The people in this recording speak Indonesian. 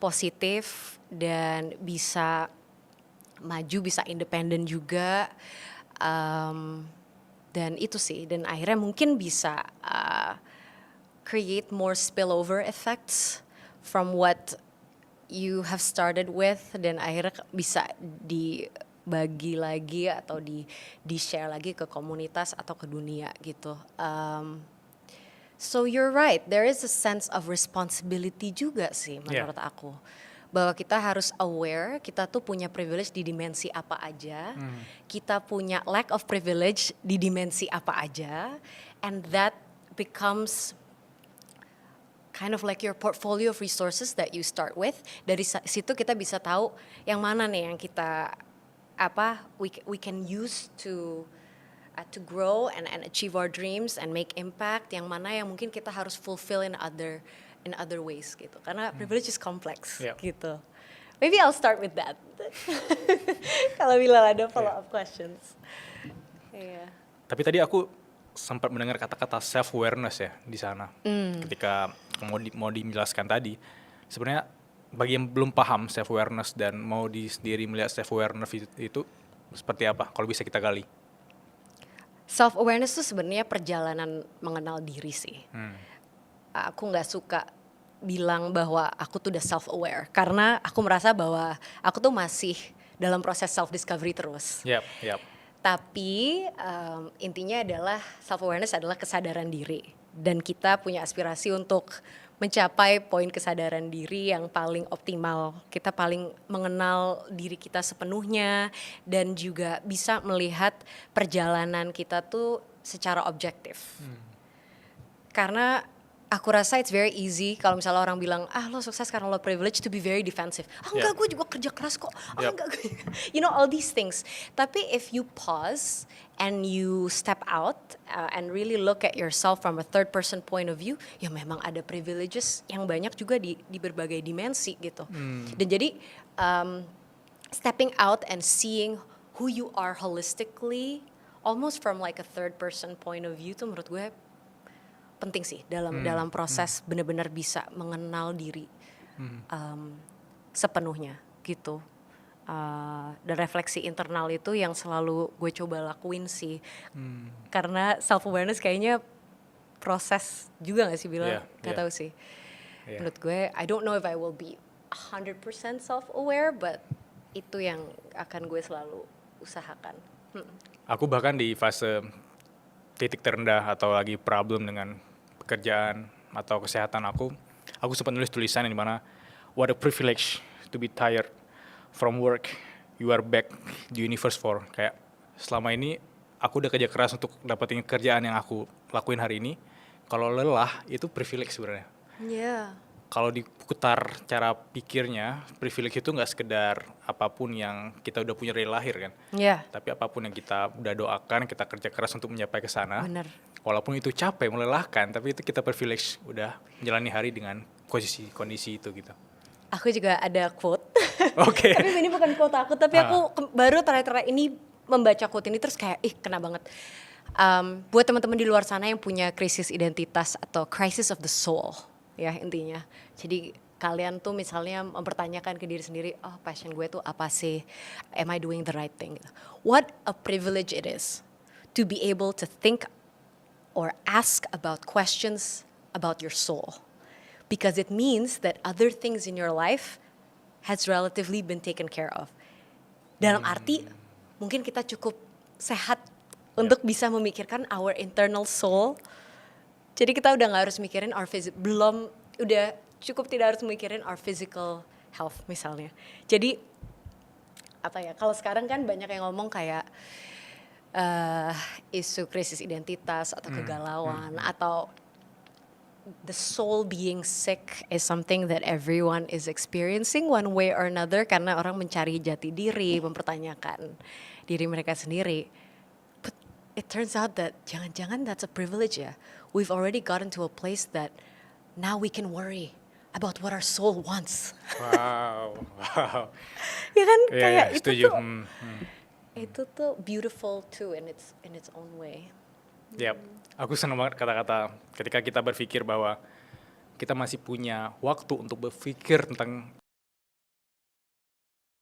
positif dan bisa maju, bisa independen juga. Dan itu sih, dan akhirnya mungkin bisa create more spillover effects from what you have started with, dan akhirnya bisa dibagi lagi atau di share lagi ke komunitas atau ke dunia gitu. So you're right, there is a sense of responsibility juga sih menurut aku. Bahwa kita harus aware, kita tuh punya privilege di dimensi apa aja, kita punya lack of privilege di dimensi apa aja, and that becomes kind of like your portfolio of resources that you start with. Dari situ kita bisa tahu yang mana nih yang kita we can use to grow and achieve our dreams and make impact, yang mana yang mungkin kita harus fulfill in other ways gitu. Karena privilege is complex gitu. Maybe I'll start with that. Kalau Bilal ada follow up questions. Tapi tadi aku sempat mendengar kata-kata self awareness ya di sana. Ketika mau dijelaskan tadi, sebenarnya bagi yang belum paham self awareness dan mau sendiri melihat self awareness itu seperti apa? Kalau bisa kita gali. Self awareness itu sebenarnya perjalanan mengenal diri sih. Aku nggak suka bilang bahwa aku tuh udah self aware karena aku merasa bahwa aku tuh masih dalam proses self discovery terus. Tapi intinya adalah self awareness adalah kesadaran diri, dan kita punya aspirasi untuk mencapai poin kesadaran diri yang paling optimal. Kita paling mengenal diri kita sepenuhnya dan juga bisa melihat perjalanan kita tuh secara objektif. Karena aku rasa it's very easy kalau misalnya orang bilang, lo sukses karena lo privilege, to be very defensive. Enggak, gue juga kerja keras kok. Enggak, you know, all these things. Tapi if you pause and you step out and really look at yourself from a third person point of view, ya memang ada privileges yang banyak juga di berbagai dimensi gitu. Dan jadi stepping out and seeing who you are holistically, almost from like a third person point of view, tuh menurut gue penting sih dalam proses benar-benar bisa mengenal diri sepenuhnya gitu. Dan refleksi internal itu yang selalu gue coba lakuin sih. Karena self awareness kayaknya proses juga gak sih Bilal? Gak tahu sih. Menurut gue, I don't know if I will be 100% self aware, but itu yang akan gue selalu usahakan. Aku bahkan di fase titik terendah atau lagi problem dengan pekerjaan atau kesehatan aku sempat nulis tulisan di mana, what a privilege to be tired from work, you are back the universe for. Kayak selama ini aku udah kerja keras untuk dapetin kerjaan yang aku lakuin hari ini. Kalau lelah itu privilege sebenarnya. Kalau diputar cara pikirnya, privilege itu nggak sekedar apapun yang kita udah punya dari lahir kan. Tapi apapun yang kita udah doakan, kita kerja keras untuk mencapai ke sana. Walaupun itu capek, melelahkan, tapi itu kita privilege udah menjalani hari dengan kondisi itu gitu. Aku juga ada quote. Oke. Tapi ini bukan quote aku, tapi aku baru terakhir ini membaca quote ini terus kayak kena banget. Buat teman-teman di luar sana yang punya krisis identitas atau crisis of the soul, ya intinya. Jadi kalian tuh misalnya mempertanyakan ke diri sendiri, passion gue tuh apa sih? Am I doing the right thing? What a privilege it is to be able to think or ask about questions about your soul. Because it means that other things in your life has relatively been taken care of. Dalam arti, mungkin kita cukup sehat untuk bisa memikirkan our internal soul. Jadi kita udah gak harus mikirin udah cukup tidak harus mikirin our physical health misalnya. Jadi, kalau sekarang kan banyak yang ngomong kayak isu krisis identitas atau kegalauan atau the soul being sick is something that everyone is experiencing one way or another, karena orang mencari jati diri, mempertanyakan diri mereka sendiri. But it turns out that jangan-jangan that's a privilege ya. We've already gotten to a place that now we can worry about what our soul wants. Wow. Ya kan, kayak itu setuju. tuh itu tuh beautiful too in its own way. Aku senang banget kata-kata ketika kita berpikir bahwa kita masih punya waktu untuk berpikir tentang